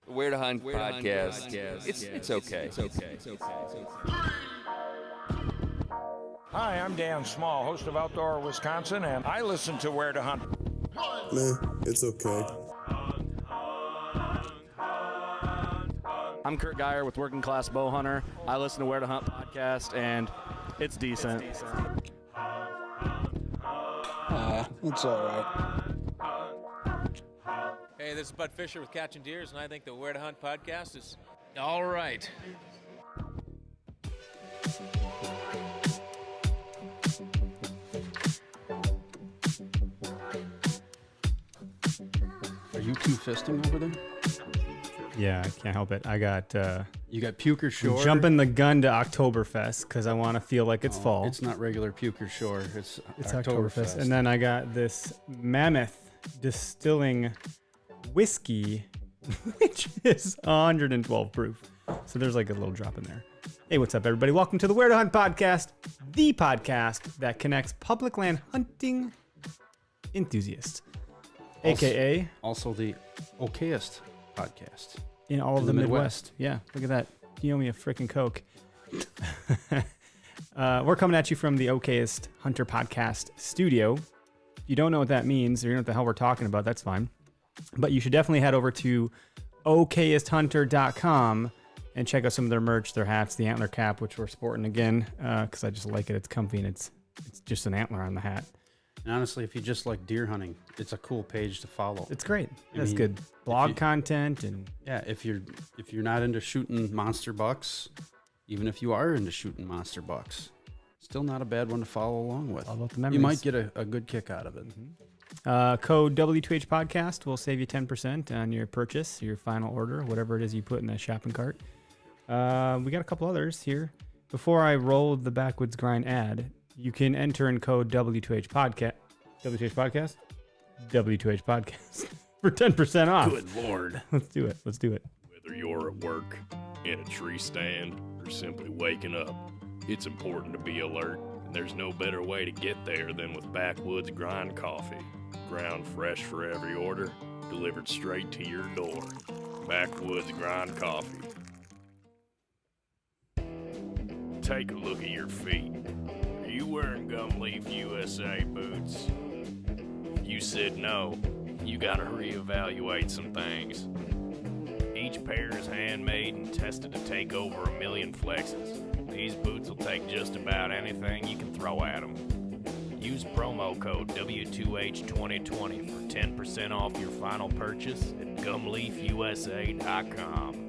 Where to Hunt podcast. It's okay. Hi, I'm Dan Small, host of Outdoor Wisconsin, and I listen to Where to Hunt. Nah, it's okay. I'm Kurt Geyer with Working Class Bow Hunter. I listen to Where to Hunt podcast, and it's decent. It's all right. Hey, this is Bud Fisher with Catching Deers, and I think the Where to Hunt podcast is all right. Are you two fisting over there? Yeah, I can't help it. I got You got Puker Shore. jumping the gun to Oktoberfest because I want to feel like it's fall. It's not regular Puker Shore. It's Oktoberfest. And then I got this Mammoth Distilling whiskey, which is 112 proof. So there's like a little drop in there. Hey, what's up, everybody? Welcome to the Where to Hunt podcast, the podcast that connects public land hunting enthusiasts, aka also the okayest podcast in all of in the the Midwest. Yeah, look at that. You owe me a freaking Coke. We're coming at you from the Okayest Hunter Podcast studio. If you don't know what that means, or you know what the hell we're talking about, that's fine. But you should definitely head over to okayesthunter.com and check out some of their merch, their hats, the antler cap, which we're sporting again, because I just like it. It's comfy, and it's just an antler on the hat. And honestly, if you just like deer hunting, it's a cool page to follow. It's great. I That's mean, good blog content, and Yeah, if you're not into shooting monster bucks, even if you are into shooting monster bucks, still not a bad one to follow along with. all about the memories. You might get a good kick out of it. Code W2H Podcast will save you 10% on your purchase, your final order, whatever it is you put in the shopping cart. We got a couple others here. Before I roll the Backwoods Grind ad, you can enter in code W2H Podcast. W2H Podcast? W2H Podcast for 10% off. Good Lord. Let's do it. Whether you're at work, in a tree stand, or simply waking up, it's important to be alert, and there's no better way to get there than with Backwoods Grind Coffee. Ground fresh for every order, delivered straight to your door. Backwoods Grind Coffee. Take a look at your feet. Are you wearing Gum Leaf USA boots? If you said no, you gotta reevaluate some things. Each pair is handmade and tested to take over 1 million flexes. These boots will take just about anything you can throw at them. Use promo code W2H2020 for 10% off your final purchase at gumleafusa.com.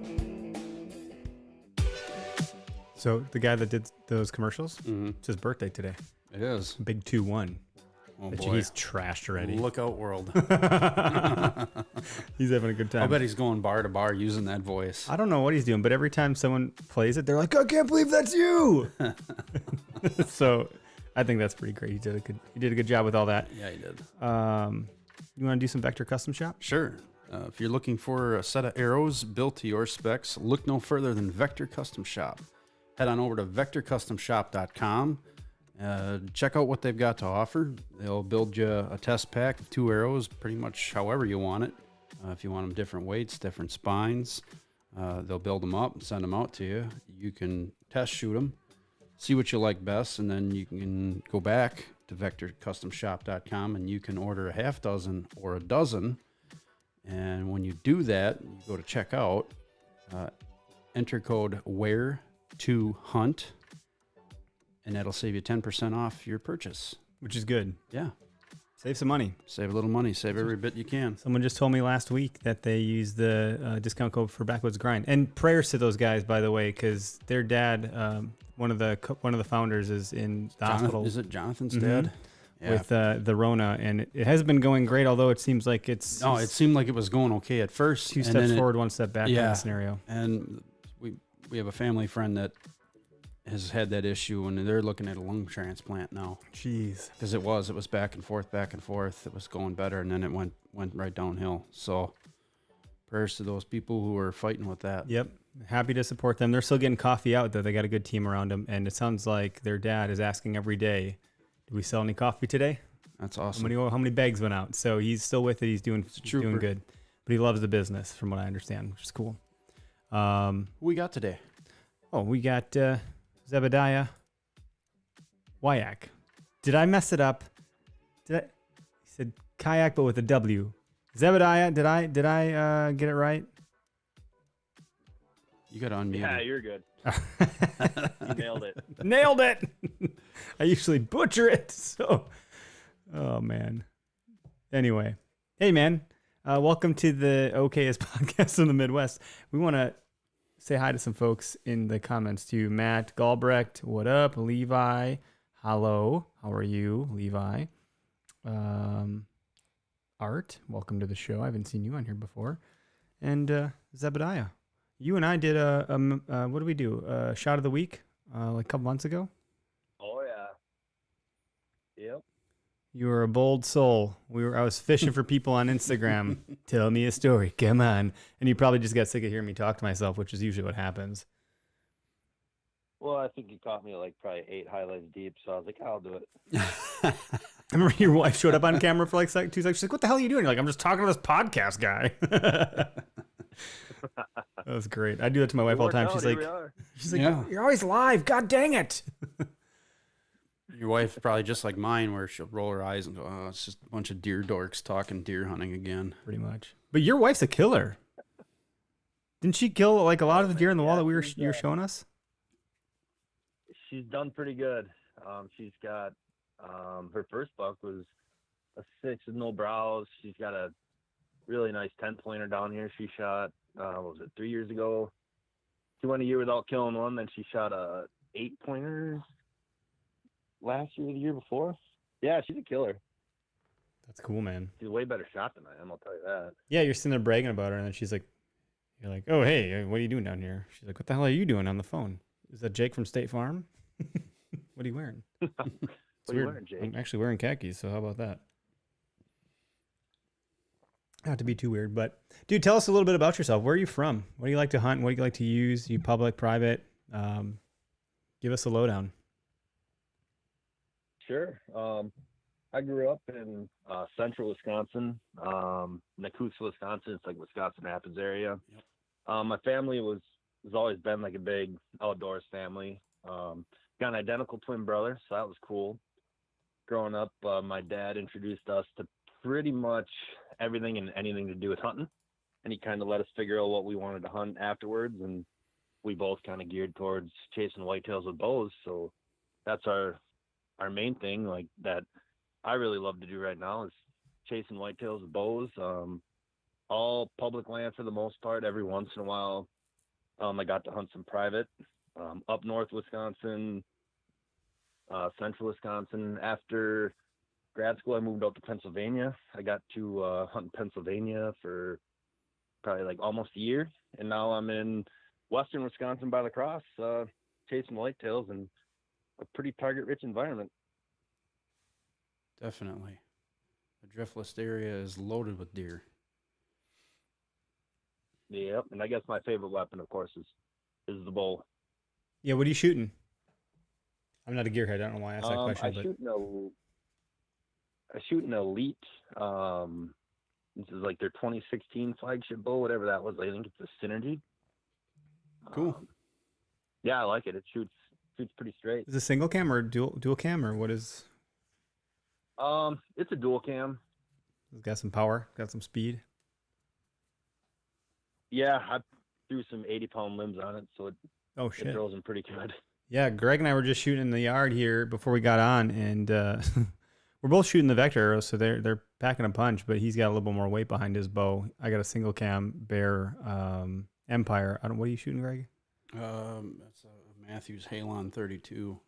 So the guy that did those commercials, Mm-hmm. it's his birthday today. It is. Big 2-1. Oh Bet boy. you he's trashed already. Look out, world. He's having a good time. I bet he's going bar to bar using that voice. I don't know what he's doing, but every time someone plays it, they're like, I can't believe that's you. So I think that's pretty great. He did a good job with all that. Yeah, he did. You want to do some Vector Custom Shop? Sure. If you're looking for a set of arrows built to your specs, look no further than Vector Custom Shop. Head on over to vectorcustomshop.com. Check out what they've got to offer. They'll build you a test pack of 2 arrows, pretty much however you want it. If you want them different weights, different spines, they'll build them up and send them out to you. You can test shoot them, see what you like best, and then you can go back to vectorcustomshop.com and you can order a half dozen or a dozen. And when you do that, you go to checkout, enter code WHERE2HUNT, and that'll save you 10% off your purchase. Which is good. Yeah. Save some money. Save a little money. Save every bit you can. Someone just told me last week that they used the discount code for Backwoods Grind. And prayers to those guys, by the way, because their dad, one of the founders, is in the hospital. Is it Jonathan's Mhm. dad? Yeah. With the Rona, and it has been going great, although it seems like it's No, it seemed like it was going okay at first. 2 and steps then forward, 1 step back kind Yeah. of scenario. And we have a family friend that has had that issue, and they're looking at a lung transplant now. Jeez. Because it was back and forth. It was going better, and then it went right downhill. So prayers to those people who are fighting with that. Yep. Happy to support them. They're still getting coffee out, though. They got a good team around them, and it sounds like their dad is asking every day, "Do we sell any coffee today? That's awesome. How many bags went out?" So he's still with it. He's doing good. but he loves the business, from what I understand, which is cool. Who we got today? Oh, we got Zebadiah Woiak. Did I mess it up? He said kayak, but with a W. Zebadiah, did I get it right? You got to unmute. Yeah, it. you're good. You nailed it. Nailed it. I usually butcher it. So, oh man. Anyway, hey man, welcome to the OKS podcast in the Midwest. We want to say hi to some folks in the comments too. Matt Galbrecht, what up? Levi, hello. How are you, Levi? Art, welcome to the show. I haven't seen you on here before. And Zebadiah, you and I did what did we do? A shot of the week like a couple months ago. Oh yeah. Yep. You were a bold soul. I was fishing for people on Instagram. Tell me a story. Come on. And you probably just got sick of hearing me talk to myself, which is usually what happens. Well, I think you caught me like probably 8 highlights deep, so I was like, I'll do it. I remember your wife showed up on camera for like 2 seconds. She's like, what the hell are you doing? You're like, I'm just talking to this podcast guy. That was great. I do that to my wife all the time. She's like, Yeah. you're always live. God dang it. Your wife's probably just like mine, where she'll roll her eyes and go, "Oh, it's just a bunch of deer dorks talking deer hunting again." Pretty much. But your wife's a killer. Didn't she kill like a lot of the deer in the wall that you were showing us? She's done pretty good. She's got her first buck was a 6 with no brows. She's got a really nice 10-pointer down here. She shot what was it, 3 years ago? She went a year without killing one. Then she shot a 8-pointer last year or the year before. Yeah, she's a killer. That's cool, man. She's a way better shot than I am, I'll tell you that. Yeah, you're sitting there bragging about her, and then you're like, oh, hey, what are you doing down here? She's like, what the hell are you doing on the phone? Is that Jake from State Farm? What are you wearing? What are you wearing, Jake? I'm actually wearing khakis, so how about that? Not to be too weird, but dude, tell us a little bit about yourself. Where are you from? What do you like to hunt? What do you like to use? Are you public, private? Give us a lowdown. Sure. I grew up in central Wisconsin, Nakusa, Wisconsin. It's like Wisconsin Rapids area. Yep. My family has always been like a big outdoors family. Got an identical twin brother, so that was cool. Growing up, my dad introduced us to pretty much everything and anything to do with hunting, and he kind of let us figure out what we wanted to hunt afterwards, and we both kind of geared towards chasing whitetails with bows. So that's our main thing, like that I really love to do right now, is chasing whitetails with bows. All public land for the most part. Every once in a while, I got to hunt some private. Up north Wisconsin, central Wisconsin. After grad school, I moved out to Pennsylvania. I got to hunt in Pennsylvania for probably like almost a year, and now I'm in western Wisconsin by the Cross, chasing whitetails in a pretty target-rich environment. Definitely, the driftless area is loaded with deer. Yep, and I guess my favorite weapon, of course, is the bow. Yeah, what are you shooting? I'm not a gearhead. I don't know why I asked that question. I shoot an Elite. This is like their 2016 flagship bow, whatever that was. I think it's a Synergy. Cool. Yeah, I like it. It shoots pretty straight. Is it single cam or dual cam, or what is? It's a dual cam. It's got some power, got some speed. Yeah, I threw some 80-pound limbs on it, so it throws them pretty good. Yeah, Greg and I were just shooting in the yard here before we got on, and we're both shooting the Vector arrows, so they're packing a punch, but he's got a little bit more weight behind his bow. I got a single cam Bear Empire. What are you shooting, Greg? That's a Matthews Halon 32.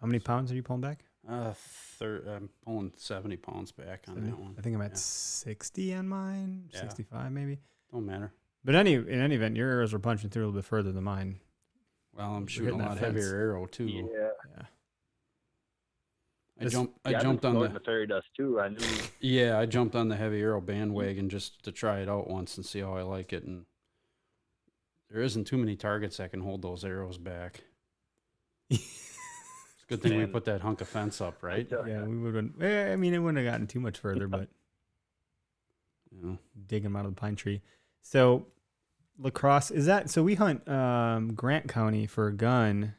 How many pounds are you pulling back? I'm pulling 70 pounds back on that one. I think I'm at 60 on mine, 65 maybe. Don't matter. But in any event, your arrows are punching through a little bit further than mine. Well, I'm shooting a lot heavier arrow too. Yeah. I jumped on the fairy dust too. I knew. Yeah, I jumped on the heavy arrow bandwagon just to try it out once and see how I like it. And there isn't too many targets that can hold those arrows back. It's a good thing we put that hunk of fence up, right? Yeah, we would have. I mean, it wouldn't have gotten too much further, but Yeah. dig them out of the pine tree. So La Crosse, is that, so we hunt Grant County for a gun.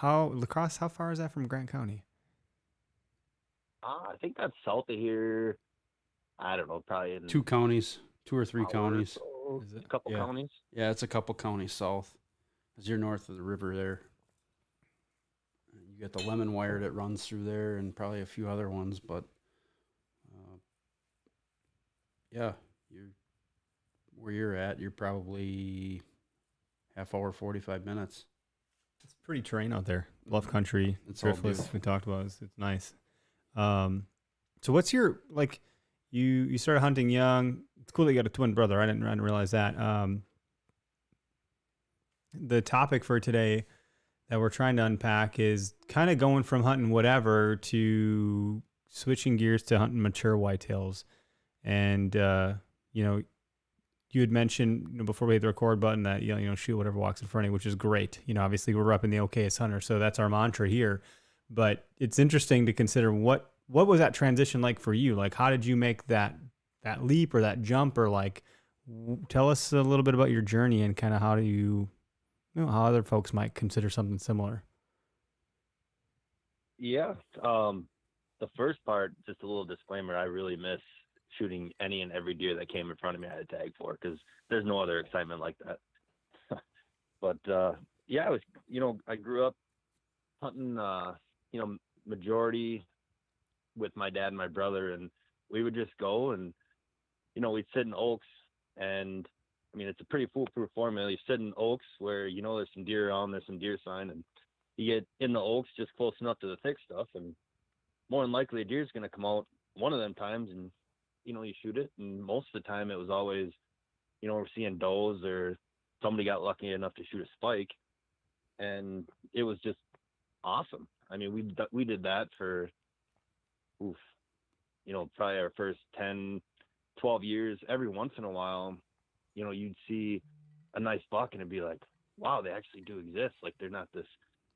La Crosse, how far is that from Grant County? I think that's south of here. I don't know, probably in 2 counties, 2 or 3 hour or counties. so, Is it? a couple Yeah. counties. Yeah, it's a couple counties south, because you're north of the river there. You got the lemon wire that runs through there, and probably a few other ones, but yeah, where you're at, you're probably half hour, 45 minutes. It's pretty terrain out there. Bluff country, It's all driftless. beautiful. We talked about it's nice. So what's your, like, you started hunting young. It's cool that you got a twin brother. I didn't realize that. The topic for today that we're trying to unpack is kind of going from hunting whatever to switching gears to hunting mature whitetails. And you know, you had mentioned, you know, before we hit the record button that you know shoot whatever walks in front of you, which is great. You know, obviously we're up in the okayest hunter, so that's our mantra here. But it's interesting to consider what was that transition like for you? Like, how did you make that leap or that jump, or like, tell us a little bit about your journey and kind of how do you know how other folks might consider something similar. Yeah. The first part, just a little disclaimer, I really miss shooting any and every deer that came in front of me I had to tag for, because there's no other excitement like that. But yeah, I was, you know, I grew up hunting, you know, majority with my dad and my brother, and we would just go and, you know, we'd sit in oaks, and I mean, it's a pretty foolproof formula. You sit in oaks where, you know, there's some deer around, there's some deer sign, and you get in the oaks just close enough to the thick stuff, and more than likely a deer's going to come out one of them times, and, you know, you shoot it. And most of the time it was always, you know, we're seeing does, or somebody got lucky enough to shoot a spike, and it was just awesome. I mean, we did that for, you know, probably our first 10, 12 years. Every once in a while, you know, you'd see a nice buck and it'd be like, wow, they actually do exist. Like, they're not this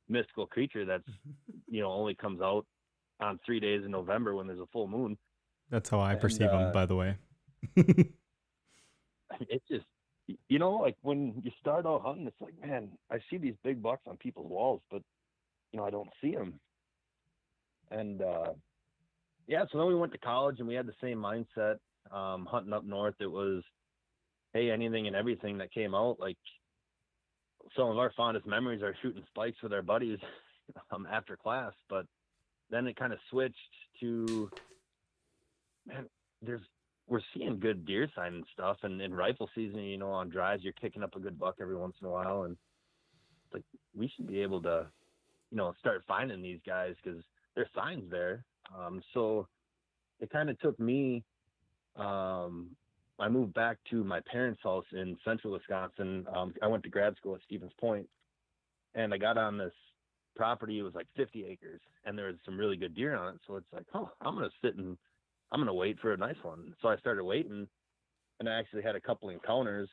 mystical creature that's, you know, only comes out on 3 days in November when there's a full moon. That's how I perceive them, by the way. It's just, you know, like when you start out hunting, it's like, man, I see these big bucks on people's walls, but, you know, I don't see them. And yeah, so then we went to college and we had the same mindset. Hunting up north, it was, hey, anything and everything that came out. Like, some of our fondest memories are shooting spikes with our buddies after class. But then it kind of switched to, man, we're seeing good deer sign and stuff, and in rifle season, you know, on drives, you're kicking up a good buck every once in a while, and like, we should be able to, you know, start finding these guys because there's signs there. So it kind of took me, I moved back to my parents' house in central Wisconsin. I went to grad school at Stevens Point, and I got on this property. It was like 50 acres, and there was some really good deer on it. So it's like, oh, I'm going to sit and I'm going to wait for a nice one. So I started waiting, and I actually had a couple encounters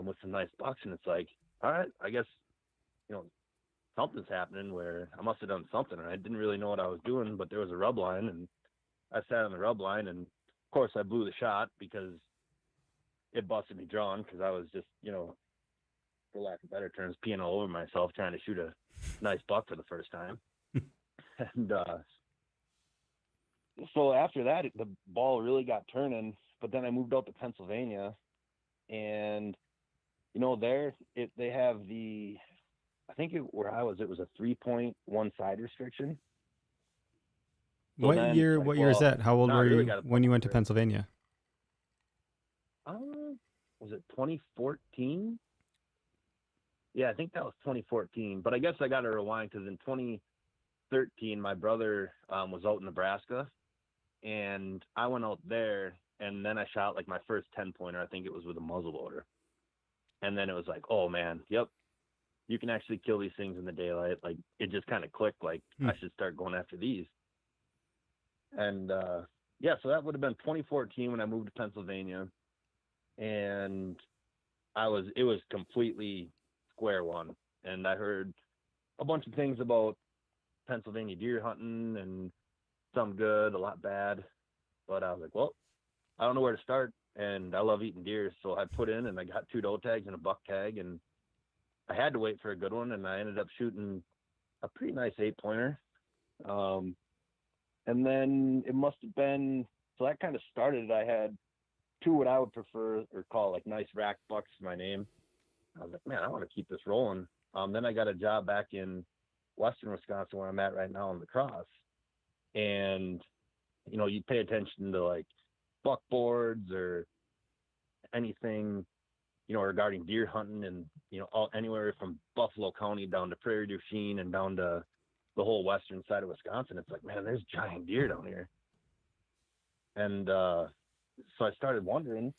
with some nice bucks, and it's like, all right, I guess, you know, something's happening where I must have done something, and I didn't really know what I was doing, but there was a rub line, and I sat on the rub line, and of course I blew the shot because it busted me drawn, because I was just, you know, for lack of better terms, peeing all over myself trying to shoot a nice buck for the first time. And so after that, the ball really got turning. But then I moved out to Pennsylvania, and, you know, there they have the, I think where I was, it was a 3-point one-side restriction. So What year is that? How old were you when you went to Pennsylvania? Was it 2014? Yeah, I think that was 2014. But I guess I got to rewind, because in 2013, my brother was out in Nebraska, and I went out there, and then I shot like my first 10-pointer. I think it was with a muzzleloader. And then it was like, oh man, yep, you can actually kill these things in the daylight. Like, it just kind of clicked, like, I should start going after these. And yeah, so that would have been 2014 when I moved to Pennsylvania. And it was completely square one. And I heard a bunch of things about Pennsylvania deer hunting, and some good, a lot bad. But I was like, well, I don't know where to start. and I love eating deer. So I put in and I got 2 doe tags and a buck tag, and I had to wait for a good one, and I ended up shooting a pretty nice 8-pointer. And then it must have been, so that kind of started. I had 2 what I would prefer or call like nice rack bucks is my name. I was like, man, I want to keep this rolling. Then I got a job back in Western Wisconsin where I'm at right now in La Crosse. And, you know, you pay attention to like buck boards or anything, you know, regarding deer hunting, and, you know, anywhere from Buffalo County down to Prairie du Chien and down to the whole western side of Wisconsin. It's like, man, there's giant deer down here. And so I started wondering,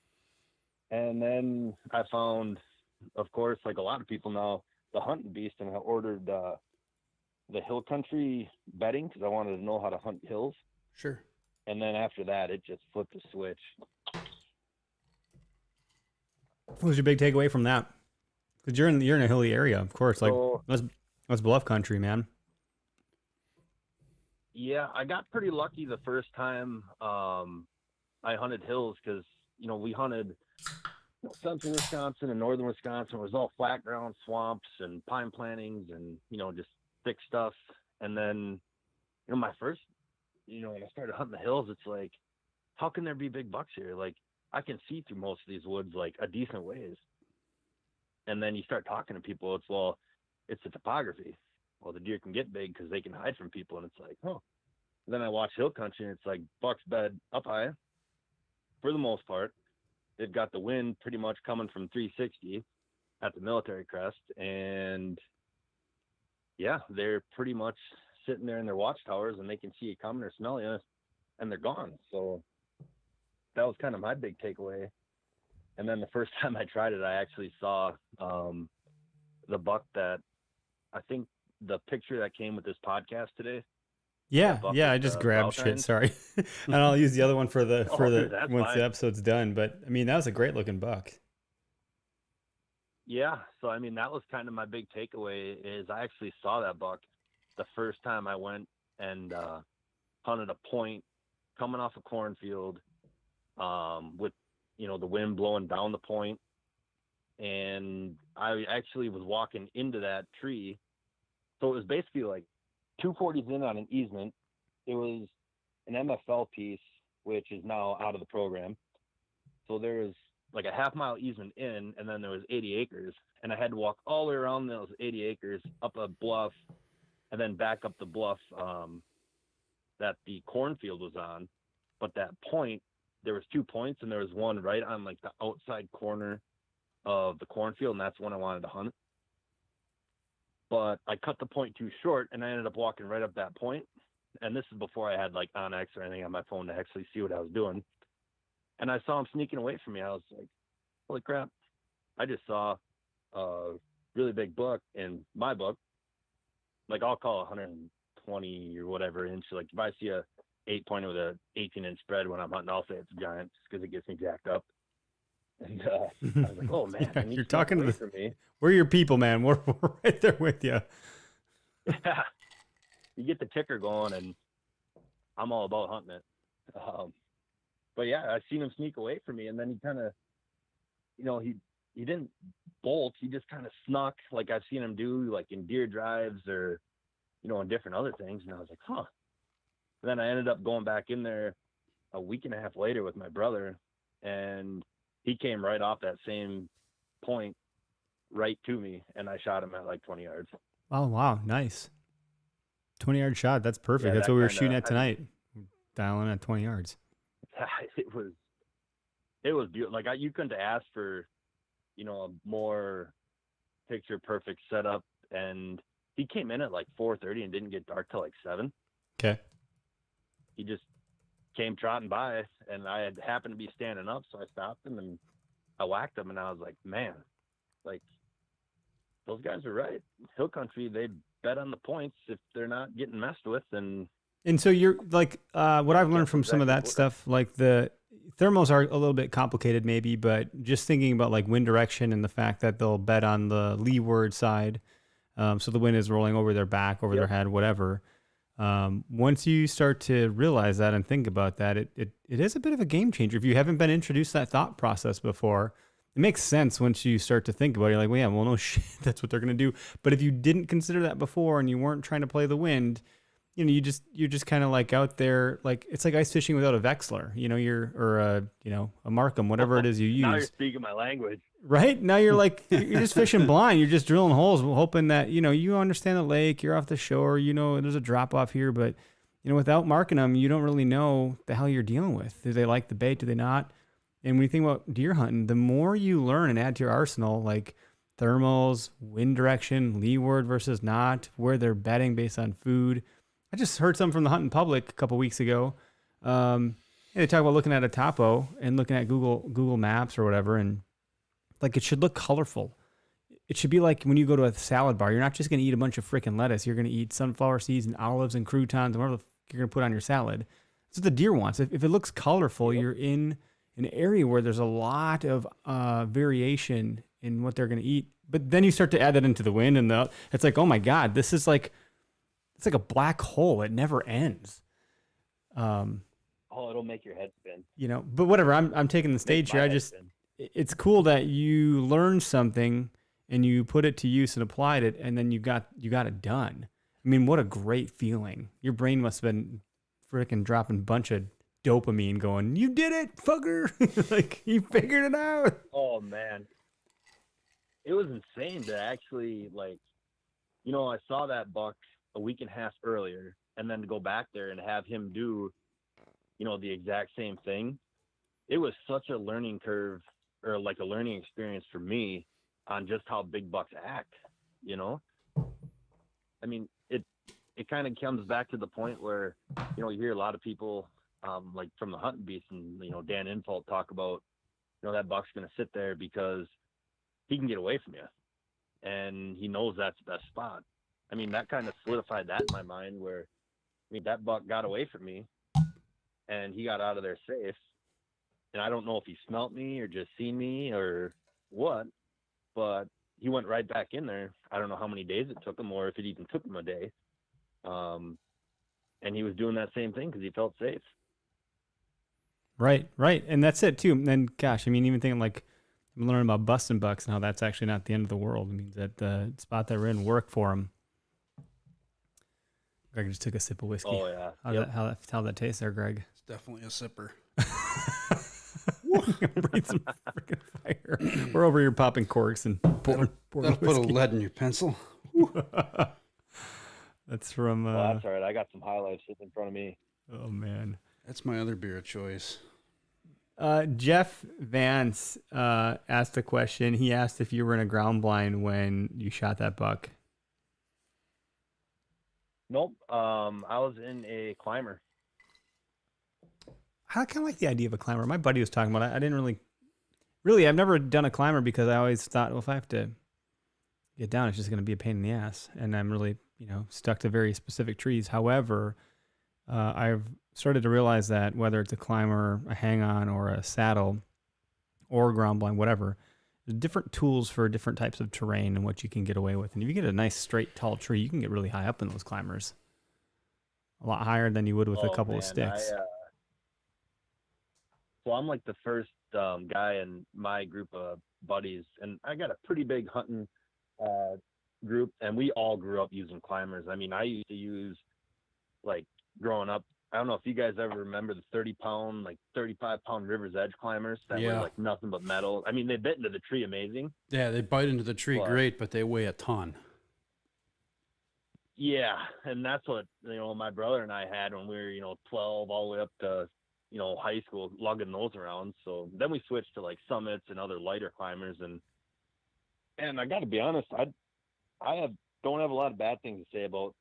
and then I found, of course, like a lot of people now, the hunting beast, and I ordered the hill country bedding because I wanted to know how to hunt hills. Sure. And then after that, it just flipped the switch. What was your big takeaway from that? Because you're in a hilly area, of course. Like So, that's bluff country, man. yeah, I got pretty lucky the first time I hunted hills because, you know, we hunted central Wisconsin and northern Wisconsin. It was all flat ground, swamps and pine plantings and, you know, just thick stuff. And then, you know, my first, you know, when I started hunting the hills, it's like, how can there be big bucks here? Like, I can see through most of these woods like a decent ways. And then you start talking to people, it's the topography. Well, the deer can get big because they can hide from people. And it's like, oh. Then I watch hill country, and it's like bucks bed up high for the most part. They've got the wind pretty much coming from 360 at the military crest. And yeah, they're pretty much sitting there in their watchtowers, and they can see you coming or smell you, and they're gone. So that was kind of my big takeaway. And then the first time I tried it, I actually saw the buck that I think the picture that came with this podcast today. Yeah, I just grabbed shit. Sorry, and I'll use the other one for the once the episode's done. But I mean, that was a great looking buck. Yeah, so I mean, that was kind of my big takeaway. Is I actually saw that buck the first time I went and hunted a point coming off a cornfield, with, you know, the wind blowing down the point, and I actually was walking into that tree. So it was basically like 240s in on an easement. It was an MFL piece, which is now out of the program. So there was like a half-mile easement in, and then there was 80 acres. And I had to walk all the way around those 80 acres, up a bluff, and then back up the bluff that the cornfield was on. But that point, there was 2 points, and there was one right on like the outside corner of the cornfield, and that's when I wanted to hunt. But I cut the point too short, and I ended up walking right up that point. And this is before I had like Onyx or anything on my phone to actually see what I was doing. And I saw him sneaking away from me. I was like, holy crap. I just saw a really big buck in my book. Like, I'll call 120 or whatever inch. Like, if I see a 8-pointer with a 18-inch spread when I'm hunting, I'll say it's a giant just because it gets me jacked up. And I was like, oh, man. Yeah, you're talking to me. We're your people, man. We're right there with you. Yeah. You get the ticker going, and I'm all about hunting it. But yeah, I seen him sneak away from me, and then he kind of, you know, he didn't bolt. He just kind of snuck, like I've seen him do, like in deer drives or, you know, in different other things. And I was like, huh. Then I ended up going back in there a week and a half later with my brother, and he came right off that same point right to me, and I shot him at like 20 yards. Oh, wow. Nice. 20-yard shot. That's perfect. Yeah, that's what we were shooting at tonight. Dialing at 20 yards. It was beautiful. Like, you couldn't ask for, you know, a more picture perfect setup. And he came in at like 4:30 and didn't get dark till like 7. Okay. He just came trotting by, and I had happened to be standing up, so I stopped him and I whacked him. And I was like, man, like, those guys are right. Hill country, they bet on the points if they're not getting messed with. And so you're like, what I've learned from some of that stuff, like the thermals are a little bit complicated maybe, but just thinking about like wind direction and the fact that they'll bet on the leeward side. So the wind is rolling over their back, over their head, whatever. Once you start to realize that and think about that, it is a bit of a game changer. If you haven't been introduced to that thought process before, it makes sense once you start to think about it. You're like, well, yeah, well, no shit, that's what they're going to do. But if you didn't consider that before and you weren't trying to play the wind, you're just kind of like out there, like it's like ice fishing without a Vexler, a Markham, whatever it is you use. Now you're speaking my language. Right? Now you're like, you're just fishing blind. You're just drilling holes, hoping that, you understand the lake, you're off the shore, there's a drop off here, but, without marking them, you don't really know the hell you're dealing with. Do they like the bait? Do they not? And when you think about deer hunting, the more you learn and add to your arsenal, like thermals, wind direction, leeward versus not, where they're bedding based on food. I just heard something from the hunting public a couple weeks ago. They talk about looking at a topo and looking at Google Maps or whatever, and like it should look colorful. It should be like when you go to a salad bar, you're not just going to eat a bunch of freaking lettuce. You're going to eat sunflower seeds and olives and croutons and whatever you're going to put on your salad. That's what the deer wants. If it looks colorful, you're in an area where there's a lot of variation in what they're going to eat. But then you start to add that into the wind, and it's like, oh my God, this is like, it's like a black hole. It never ends. It'll make your head spin. But whatever. I'm taking the stage here. It's cool that you learned something and you put it to use and applied it, and then you got it done. I mean, what a great feeling. Your brain must have been freaking dropping a bunch of dopamine going, you did it, fucker. Like, you figured it out. Oh, man. It was insane to actually, I saw that buck a week and a half earlier, and then to go back there and have him do, the exact same thing. It was such a learning curve, or like a learning experience for me on just how big bucks act, I mean, it kind of comes back to the point where, you hear a lot of people, like from the hunting beast and, Dan Infalt talk about, that buck's going to sit there because he can get away from you and he knows that's the best spot. I mean, that kind of solidified that in my mind where, that buck got away from me and he got out of there safe. And I don't know if he smelt me or just seen me or what, but he went right back in there. I don't know how many days it took him or if it even took him a day. And he was doing that same thing because he felt safe. Right. And that's it too. And gosh, I mean, even thinking like I'm learning about busting bucks and how that's actually not the end of the world. I mean, that the spot that we're in worked for him. Greg just took a sip of whiskey. Oh yeah. How'd that taste there, Greg? It's definitely a sipper. Breathe some freaking fire. We're over here popping corks and pouring that'll put a lead in your pencil. That's from. That's all right. I got some High Life sitting in front of me. Oh man, that's my other beer of choice. Jeff Vance asked a question. He asked if you were in a ground blind when you shot that buck. Nope. I was in a climber. I kind of like the idea of a climber. My buddy was talking about it. I didn't really, I've never done a climber because I always thought, well, if I have to get down, it's just going to be a pain in the ass. And I'm really, stuck to very specific trees. However, I've started to realize that whether it's a climber, a hang-on, or a saddle, or a ground blind, whatever, there's different tools for different types of terrain and what you can get away with. And if you get a nice, straight, tall tree, you can get really high up in those climbers. A lot higher than you would with a couple of sticks. So I'm like the first guy in my group of buddies, and I got a pretty big hunting group, and we all grew up using climbers. I mean, I used to use, like, growing up, I don't know if you guys ever remember the 30-pound, like 35-pound River's Edge climbers that were like nothing but metal. I mean, they bit into the tree amazing. Yeah, they bite into the tree great, but they weigh a ton. Yeah, and that's what, my brother and I had when we were, 12 all the way up to, high school, lugging those around. So then we switched to like summits and other lighter climbers. And I got to be honest, don't have a lot of bad things to say about,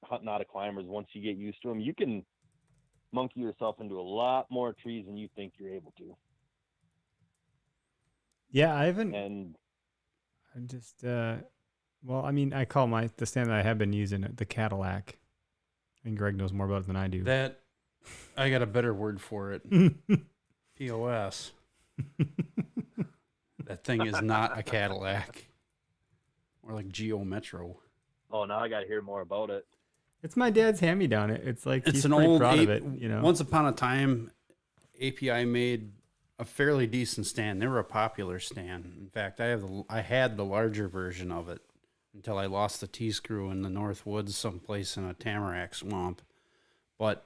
hunting out of climbers. Once you get used to them, you can monkey yourself into a lot more trees than you think you're able to. Yeah, I haven't. And I'm just, well, I mean, I call the stand that I have been using the Cadillac. And Greg knows more about it than I do. That, I got a better word for it. POS. That thing is not a Cadillac. Or like Geo Metro. Oh, now I got to hear more about it. It's my dad's hand-me-down. It's like It's he's an pretty old proud of it. You know, Once upon a time, API made a fairly decent stand. They were a popular stand. In fact, I had the larger version of it until I lost the T-screw in the North Woods someplace in a tamarack swamp. But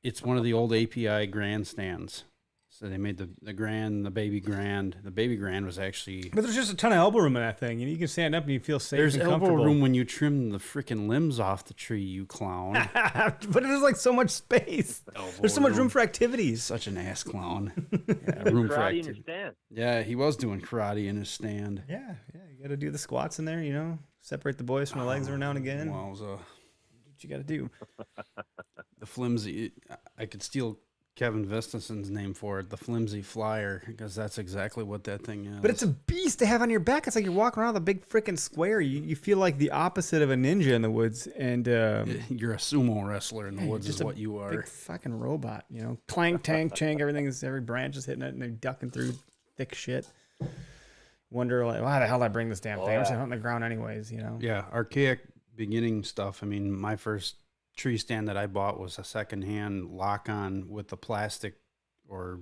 it's one of the old API grandstands. So they made the Grand, the Baby Grand. The Baby Grand was actually... but there's just a ton of elbow room in that thing. You can stand up and you feel safe There's and elbow comfortable. room when you trim the freaking limbs off the tree, you clown. But there's like so much space. There's so much room for activities. Such an ass clown. Yeah, room for Karate in your activity. stand. Yeah, he was doing karate in his stand. Yeah. You got to do the squats in there, you know, separate the boys from the legs every now and again. Wowza. What you got to do. The flimsy, I could steal Kevin Vistason's name for it, the flimsy flyer, because that's exactly what that thing is. But it's a beast to have on your back. It's like you're walking around with a big freaking square. You feel like the opposite of a ninja in the woods. And you're a sumo wrestler in the woods is what you are. Big fucking robot, you know. Clank, tank, chank, every branch is hitting it and they're ducking through thick shit. Wonder like, why the hell did I bring this damn thing? I'm just on the ground anyways, you know. Yeah, archaic beginning stuff. I mean, my first tree stand that I bought was a secondhand lock-on with the plastic or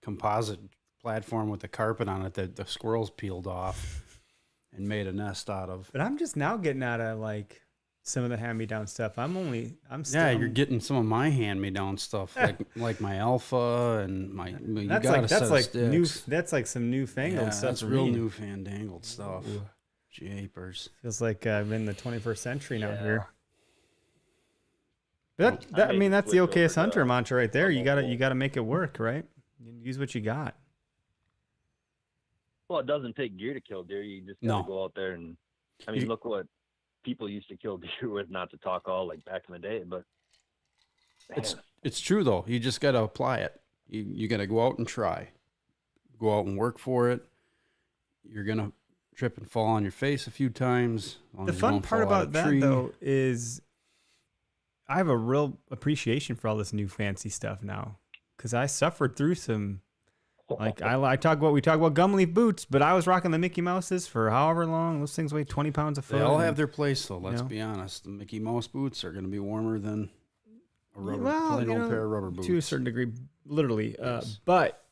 composite platform with the carpet on it that the squirrels peeled off and made a nest out of. But I'm just now getting out of like some of the hand-me-down stuff. You're getting some of my hand-me-down stuff, like my Alpha and my. That's like some newfangled stuff. That's real newfangled stuff. Ooh. Japers. Feels like I'm in the 21st century now here. But I mean, that's the okayest hunter mantra right there. You gotta make it work, right? Use what you got. Well, it doesn't take gear to kill deer. You just gotta go out there and, I mean, look what people used to kill deer with. Not to talk all like back in the day, but man. It's true though. You just gotta apply it. You gotta go out and try. Go out and work for it. You're gonna trip and fall on your face a few times. The fun part about that though is I have a real appreciation for all this new fancy stuff now, because I suffered through some, like we talk about gum leaf boots, but I was rocking the Mickey Mouses for however long. Those things weigh 20 pounds a foot. They all have their place though. Let's be honest. The Mickey Mouse boots are going to be warmer than a plain old pair of rubber boots to a certain degree, literally. Yes. But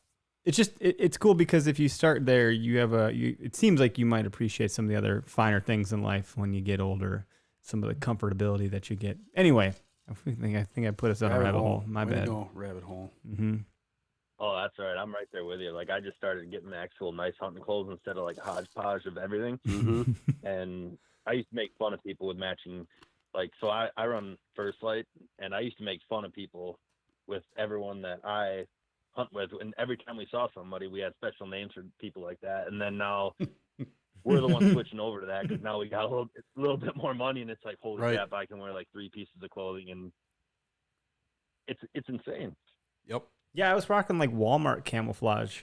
it's just it's cool because if you start there, it seems like you might appreciate some of the other finer things in life when you get older. Some of the comfortability that you get. Anyway, I think I put us on a rabbit hole. My bad. Go, rabbit hole. Mm-hmm. Oh, that's all right. I'm right there with you. Like, I just started getting the actual nice hunting clothes instead of like a hodgepodge of everything. Mm-hmm. And I used to make fun of people with matching, like, so I run First Light, and I used to make fun of people with everyone that I hunt with. And every time we saw somebody, we had special names for people like that. And then now we're the ones switching over to that because now we got a little bit more money, and it's like, holy crap, I can wear like 3 pieces of clothing, and it's insane. Yep. Yeah, I was rocking like Walmart camouflage,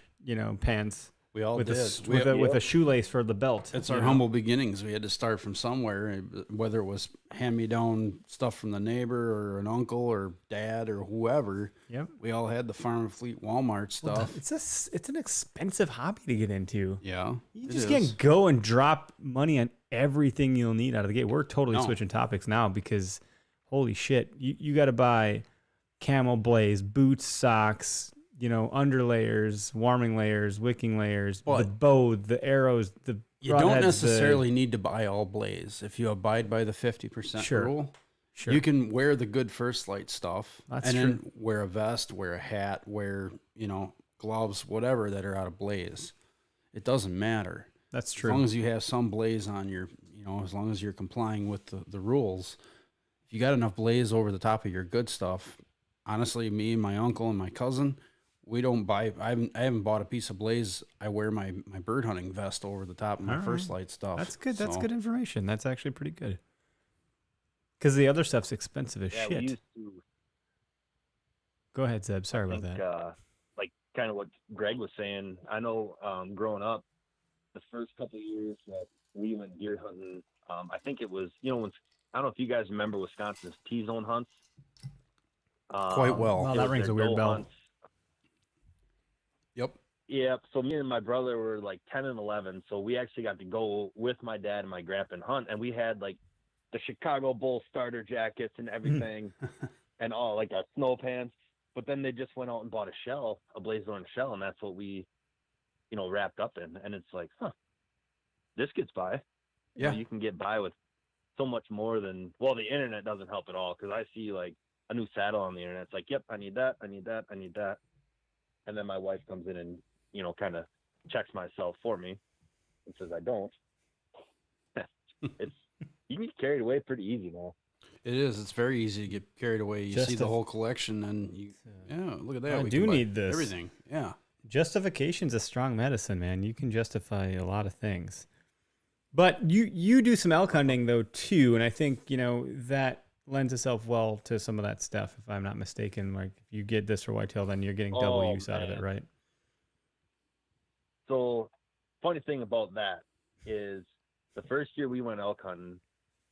pants. We all did. With a shoelace for the belt. It's our humble beginnings. We had to start from somewhere, whether it was hand-me-down stuff from the neighbor or an uncle or dad or whoever. Yep. We all had the Farm and Fleet Walmart stuff. It's an expensive hobby to get into. Yeah. You just can't go and drop money on everything you'll need out of the gate. We're totally switching topics now because, holy shit, you got to buy camo blaze, boots, socks, underlayers, warming layers, wicking layers, the bow, the arrows, you don't necessarily need to buy all blaze. If you abide by the 50% rule, you can wear the good First Light stuff. That's true. Then wear a vest, wear a hat, wear, gloves, whatever that are out of blaze. It doesn't matter. That's true. As long as you have some blaze on your, as long as you're complying with the rules, if you got enough blaze over the top of your good stuff, honestly, me and my uncle and my cousin, we don't buy. I haven't bought a piece of blaze. I wear my bird hunting vest over the top of my First Light stuff. That's good. That's good information. That's actually pretty good. Because the other stuff's expensive as shit. We used to, go ahead, Zeb. Sorry about that. Like kind of what Greg was saying. I know growing up, the first couple of years that we went deer hunting, I think it was when I don't know if you guys remember Wisconsin's T-zone hunts. Quite well. Wow, that rings a weird bell. Hunts. Yep. Yeah. So me and my brother were like 10 and 11. So we actually got to go with my dad and my grandpa and hunt. And we had like the Chicago Bulls starter jackets and everything, and all like our snow pants. But then they just went out and bought a Blazer shell, and that's what we, wrapped up in. And it's like, this gets by. Yeah. You can get by with so much more than, well, the internet doesn't help at all, because I see like a new saddle on the internet. It's like, yep, I need that, I need that, I need that. And then my wife comes in and, kind of checks myself for me and says I don't. You can get carried away pretty easy now. It is. It's very easy to get carried away. You see the whole collection, and look at that. I do need this. Everything. Yeah. Justification's a strong medicine, man. You can justify a lot of things. But you do some elk hunting though too, and I think that lends itself well to some of that stuff. If I'm not mistaken, like if you get this for whitetail, then you're getting double use out of it, right? So, funny thing about that is the first year we went elk hunting,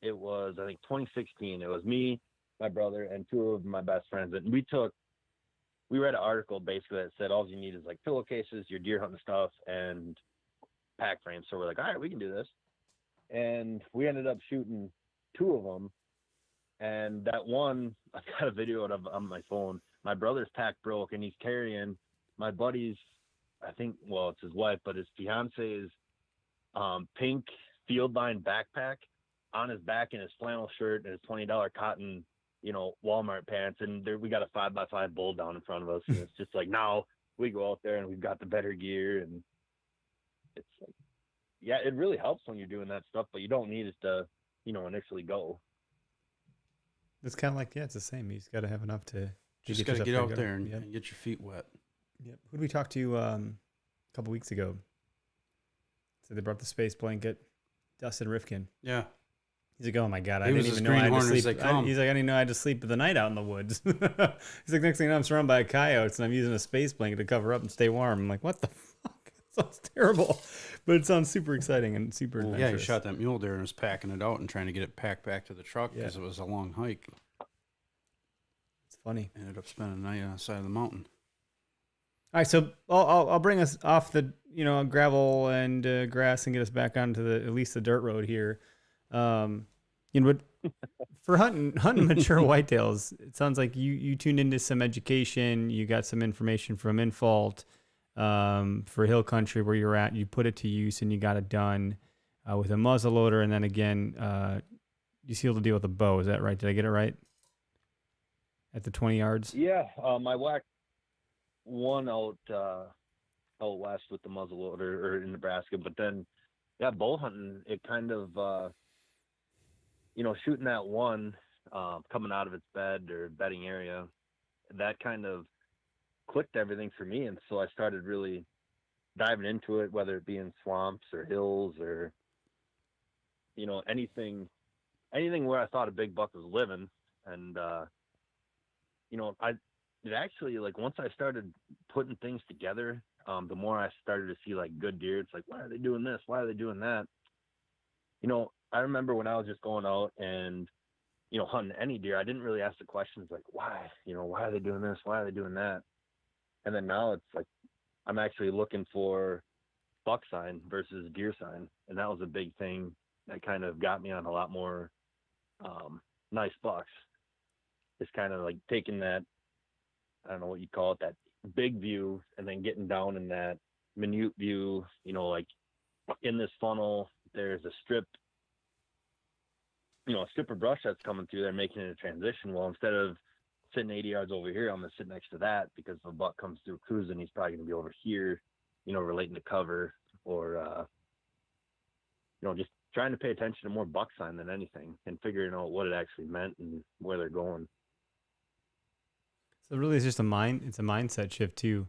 it was I think 2016. It was me, my brother, and two of my best friends, and we read an article basically that said all you need is like pillowcases, your deer hunting stuff, and pack frames. So we're like, all right, we can do this. And we ended up shooting two of them. And that one, I got a video of on my phone. My brother's pack broke, and he's carrying my buddy's, I think, well, it's his wife, but his fiance's pink field line backpack on his back in his flannel shirt and his $20 cotton, Walmart pants. And there we got a 5x5 bull down in front of us. And it's just like, now we go out there and we've got the better gear. And it's like, yeah, it really helps when you're doing that stuff, but you don't need it to, initially go. It's kind of like, it's the same. You just got to have enough to just got to get out there and get your feet wet. Yep. Who did we talk to a couple weeks ago? So they brought the space blanket, Dustin Rifkin. Yeah. He's like, oh my God, I didn't even know I had to sleep. He's like, I didn't know I had to sleep the night out in the woods. He's like, next thing you know, I'm surrounded by coyotes and I'm using a space blanket to cover up and stay warm. I'm like, what the fuck? It sounds terrible, but it sounds super exciting and super adventurous. Yeah, he shot that mule deer and was packing it out and trying to get it packed back to the truck because it was a long hike. It's funny. Ended up spending the night on the side of the mountain. All right, so I'll bring us off the gravel and grass and get us back onto at least the dirt road here. For hunting mature whitetails, it sounds like you tuned into some education. You got some information from Infault for hill country where you're at. You put it to use and you got it done with a muzzleloader, and then again you sealed the deal with a bow. Is that right? Did I get it right? At the 20 yards. Yeah, my whack one out west with the muzzleloader or in Nebraska, but then bow hunting, it kind of shooting that one coming out of its bed or bedding area, that kind of clicked everything for me. And so I started really diving into it, whether it be in swamps or hills or anything where I thought a big buck was living. And it actually, like, once I started putting things together, the more I started to see like good deer. It's like, why are they doing this? Why are they doing that? I remember when I was just going out and, hunting any deer, I didn't really ask the questions like, why? Why are they doing this? Why are they doing that? And then now it's like, I'm actually looking for buck sign versus deer sign. And that was a big thing that kind of got me on a lot more nice bucks. It's kind of like taking that, I don't know what you call it, that big view, and then getting down in that minute view, like in this funnel, there's a strip of brush that's coming through there, making it a transition. Well, instead of sitting 80 yards over here, I'm going to sit next to that because if a buck comes through cruising, he's probably going to be over here, relating to cover or, just trying to pay attention to more buck sign than anything and figuring out what it actually meant and where they're going. So really it's just it's a mindset shift too.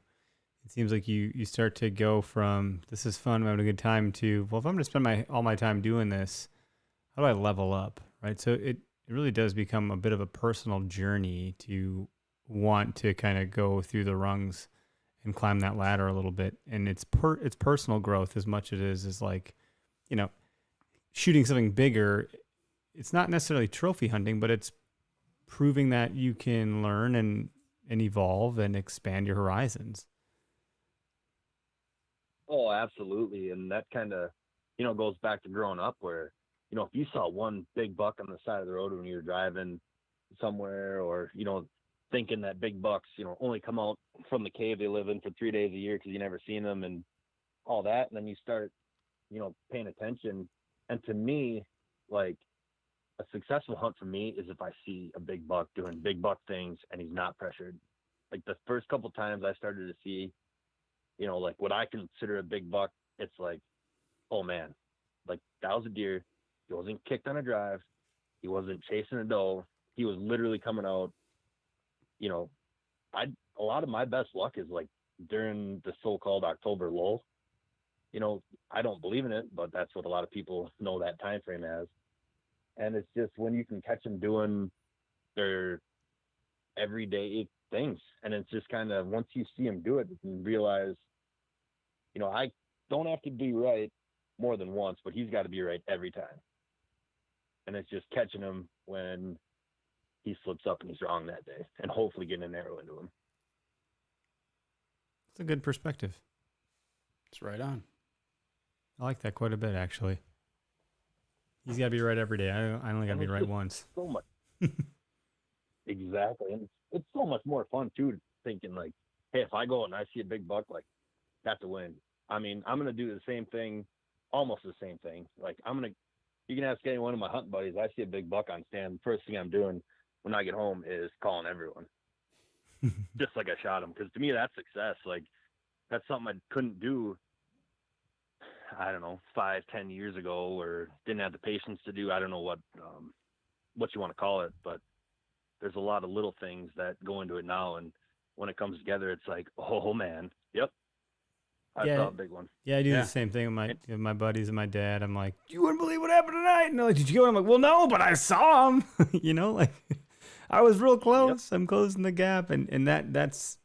It seems like you start to go from, this is fun, I'm having a good time, to, well, if I'm going to spend all my time doing this, how do I level up, right? So it really does become a bit of a personal journey to want to kind of go through the rungs and climb that ladder a little bit. And it's personal growth as much as it is like, shooting something bigger. It's not necessarily trophy hunting, but it's proving that you can learn and evolve and expand your horizons. Oh, absolutely. And that kind of, goes back to growing up where, if you saw one big buck on the side of the road when you were driving somewhere, or, thinking that big bucks, only come out from the cave they live in for 3 days a year because you never seen them and all that. And then you start, paying attention. And to me, like, a successful hunt for me is if I see a big buck doing big buck things and he's not pressured. Like the first couple times I started to see, like what I consider a big buck, it's like, oh man, like that was a deer. He wasn't kicked on a drive. He wasn't chasing a doe. He was literally coming out. A lot of my best luck is like during the so-called October lull. I don't believe in it, but that's what a lot of people know that time frame as. And it's just when you can catch them doing their everyday things. And it's just kind of, once you see them do it, you can realize, I don't have to be right more than once, but he's got to be right every time. And it's just catching him when he slips up and he's wrong that day, and hopefully getting an arrow into him. It's a good perspective. It's right on. I like that quite a bit, actually. He's got to be right every day. I only got to be right once. So much. Exactly. And it's so much more fun, too, thinking like, hey, if I go and I see a big buck, like, that's a win. I mean, I'm going to do the same thing, almost the same thing. Like, you can ask any one of my hunting buddies, I see a big buck on stand, first thing I'm doing when I get home is calling everyone. Just like I shot him. Because to me, that's success. Like, that's something I couldn't do, I don't know, 5-10 years ago, or didn't have the patience to do. I don't know what you want to call it, but there's a lot of little things that go into it now. And when it comes together, it's like, oh man, yep. I saw a big one. Yeah, I do the same thing with my buddies and my dad. I'm like, you wouldn't believe what happened tonight. And they're like, did you go? And I'm like, well, no, but I saw him. Like I was real close. Yep. I'm closing the gap. And that's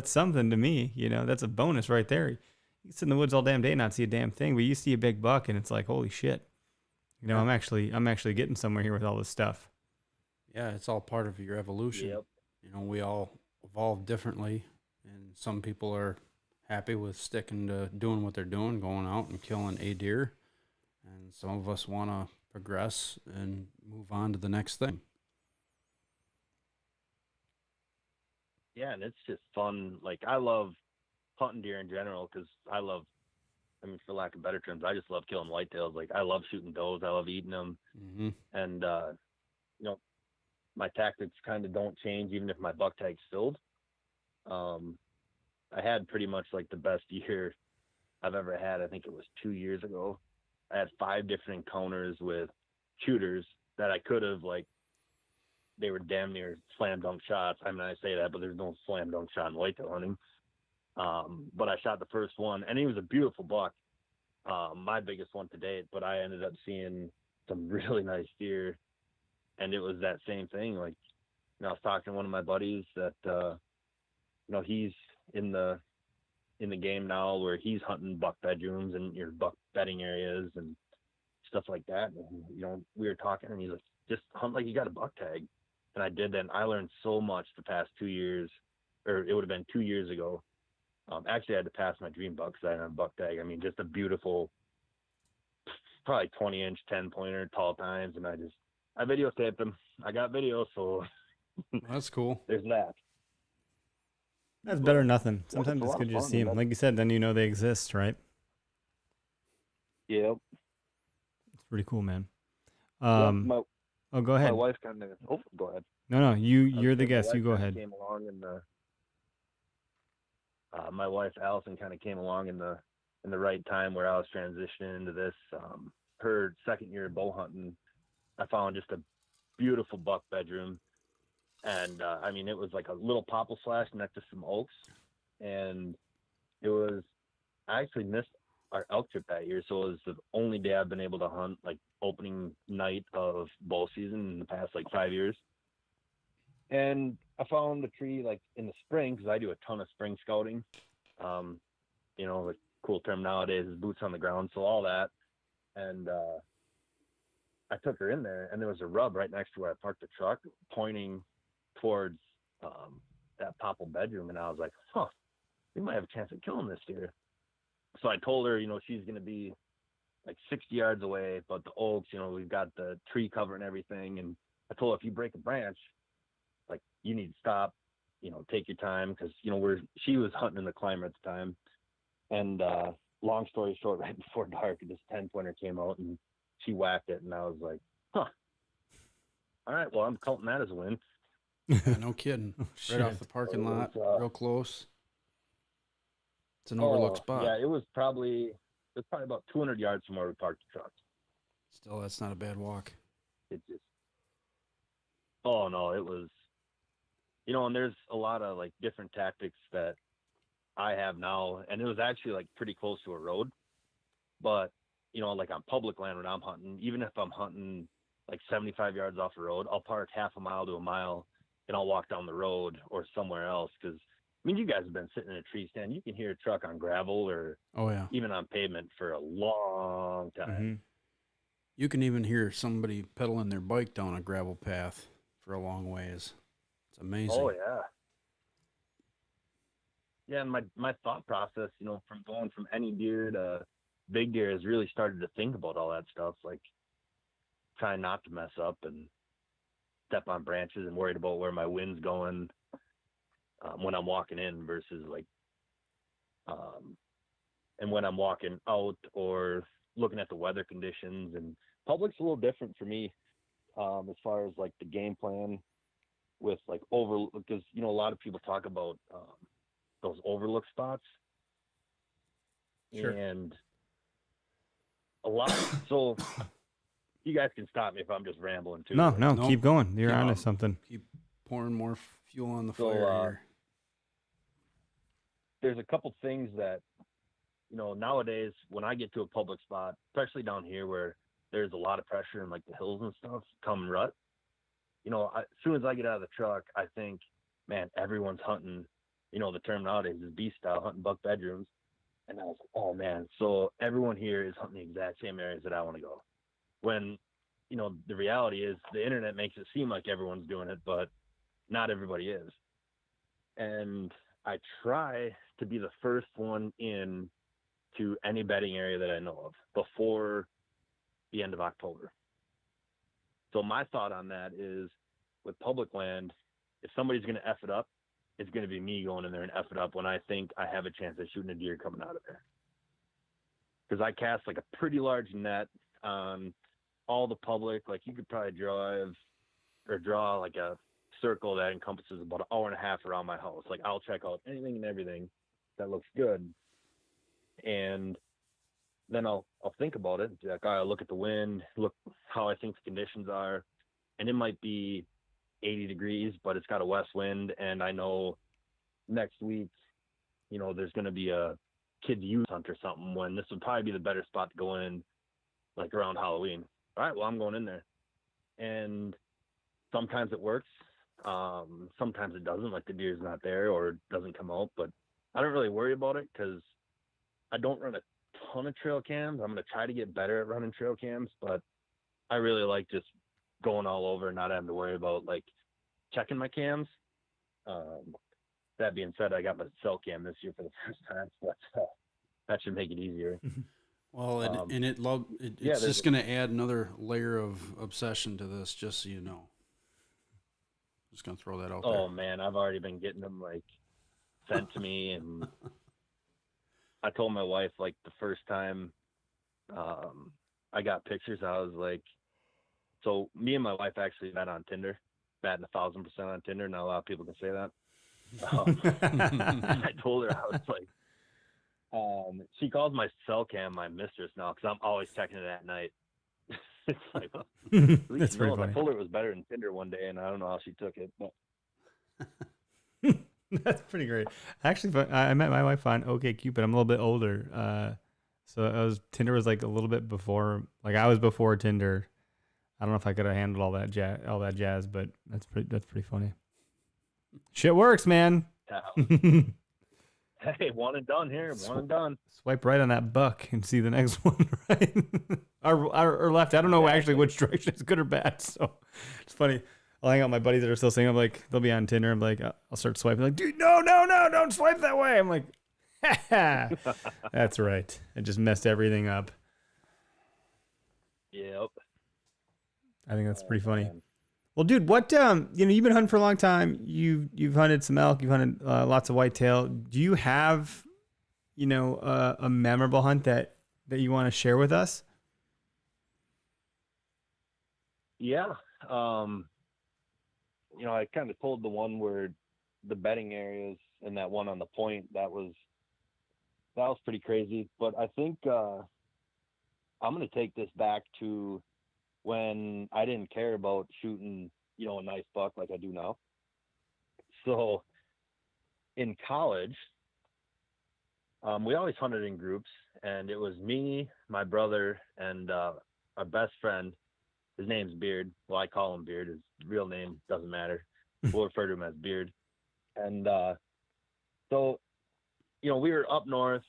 something to me, that's a bonus right there. You can sit in the woods all damn day and not see a damn thing, but you see a big buck and it's like, holy shit. I'm actually getting somewhere here with all this stuff. Yeah, it's all part of your evolution. Yep. We all evolve differently, and some people are happy with sticking to doing what they're doing, going out and killing a deer, and some of us want to progress and move on to the next thing. Yeah, and it's just fun. Like, I love hunting deer in general because for lack of better terms, I just love killing whitetails. Like, I love shooting does. I love eating them. Mm-hmm. And, my tactics kind of don't change even if my buck tag's filled. I had pretty much like the best year I've ever had. I think it was 2 years ago. I had 5 different encounters with shooters that I could have, like, they were damn near slam dunk shots. I mean, I say that, but there's no slam dunk shot in whitetail hunting. But I shot the first one, and he was a beautiful buck. My biggest one to date, but I ended up seeing some really nice deer, and it was that same thing. Like, I was talking to one of my buddies that, he's in the game now where he's hunting buck bedrooms and your buck bedding areas and stuff like that. And, we were talking, and he's like, just hunt like you got a buck tag. And I did that, and I learned so much the past 2 years, or it would have been 2 years ago. Actually, I had to pass my dream buck because I didn't have a buck tag. I mean, just a beautiful, probably 20-inch 10-pointer, tall tines, and I videotaped them. I got video, so that's cool. There's that. That's better than nothing. Sometimes it's good to just see them. Like you said, then they exist, right? Yep. It's pretty cool, man. Go ahead. My wife kind of. Oh, go ahead. No, you're the guest. You go ahead. Came along my wife Allison kind of came along in the right time where I was transitioning into this. Her second year of bow hunting, I found just a beautiful buck bedroom. And, it was like a little popple slash next to some oaks. And I actually missed our elk trip that year. So it was the only day I've been able to hunt, like, opening night of bow season in the past, like, 5 years. And I found a tree, like, in the spring, because I do a ton of spring scouting. The cool term nowadays is boots on the ground. So all that. And I took her in there, and there was a rub right next to where I parked the truck pointing towards that popple bedroom, and I was like, we might have a chance at killing this deer. So I told her, she's going to be like 60 yards away, but the oaks, we've got the tree cover and everything. And I told her, if you break a branch, like, you need to stop, take your time, because, she was hunting in the climber at the time. And long story short, right before dark, this 10-pointer came out and she whacked it. And I was like, huh. All right, well, I'm counting that as a win. Yeah, no kidding. Right off Shit. the parking So it lot, was, real close. It's an overlooked spot. Yeah, it was probably about 200 yards from where we parked the truck. Still, that's not a bad walk. It just, oh no, it was, and there's a lot of like different tactics that I have now, and it was actually like pretty close to a road, but like on public land when I'm hunting, even if I'm hunting like 75 yards off the road, I'll park half a mile to a mile and I'll walk down the road or somewhere else. Cause you guys have been sitting in a tree stand. You can hear a truck on gravel or even on pavement for a long time. Mm-hmm. You can even hear somebody pedaling their bike down a gravel path for a long ways. It's amazing. Oh yeah. Yeah. And my thought process, from going from any deer to big deer has really started to think about all that stuff. Like trying not to mess up and step on branches and worried about where my wind's going when I'm walking in versus like, and when I'm walking out or looking at the weather conditions. And public's a little different for me as far as like the game plan with like because, a lot of people talk about those overlook spots. Sure. And a lot. So you guys can stop me if I'm just rambling too. No, keep going. You're onto something. Keep pouring more fuel on the So, fire here. There's a couple things that, nowadays when I get to a public spot, especially down here where there's a lot of pressure in like the hills and stuff, come rut, as soon as I get out of the truck, I think, man, everyone's hunting, the term nowadays is beast style, hunting buck bedrooms. And I was like, oh man, so everyone here is hunting the exact same areas that I want to go. When, the reality is the internet makes it seem like everyone's doing it, but not everybody is. And I try to be the first one in to any bedding area that I know of before the end of October. So my thought on that is with public land, if somebody's going to F it up, it's going to be me going in there and F it up when I think I have a chance of shooting a deer coming out of there. Because I cast like a pretty large net on all the public. Like you could probably draw like a circle that encompasses about an hour and a half around my house. Like I'll check out anything and everything that looks good. And then I'll think about it. Like, I'll look at the wind, look how I think the conditions are. And it might be 80 degrees, but it's got a west wind. And I know next week, there's going to be a kids youth hunt or something when this would probably be the better spot to go in, like around Halloween. All right, well, I'm going in there. And sometimes it works. Sometimes it doesn't, like the deer's not there or doesn't come out, but I don't really worry about it because I don't run a ton of trail cams. I'm going to try to get better at running trail cams, but I really like just going all over and not having to worry about like checking my cams. That being said, I got my cell cam this year for the first time, so that should make it easier. Well, it's just going to add another layer of obsession to this, just so you know. Just going to throw that out there. Oh man, I've already been getting them like sent to me, and I told my wife like the first time I got pictures, I was like, so me and my wife actually met on Tinder, batting 1,000% on Tinder. Not a lot of people can say that. I told her, I was like, she calls my cell cam my mistress now because I'm always checking it at night. It's like, well, that's pretty funny. I told her it was better than Tinder one day, and I don't know how she took it, but that's pretty great. Actually, I met my wife on OkCupid. I'm a little bit older, so Tinder was like a little bit before. Like I was before Tinder. I don't know if I could have handled all that jazz, but that's pretty funny. Shit works, man. Hey, one and done here. One and done. Swipe right on that buck and see the next one, right? or left. I don't know actually which direction is good or bad. So it's funny. I'll hang out with my buddies that are still single. I'm like, they'll be on Tinder. I'm like, I'll start swiping. Like, dude, no, don't swipe that way. I'm like, that's right. I just messed everything up. Yep. I think that's pretty funny. Man. Well, dude, what you've been hunting for a long time. You've hunted some elk. You've hunted lots of whitetail. Do you have, a memorable hunt that you want to share with us? Yeah. I kind of told the one where the bedding areas and that one on the point, that was pretty crazy. But I think I'm going to take this back to when I didn't care about shooting, a nice buck like I do now. So in college, we always hunted in groups, and it was me, my brother, and our best friend. His name's Beard. Well, I call him Beard. His real name doesn't matter. We'll refer to him as Beard. And so, we were up north,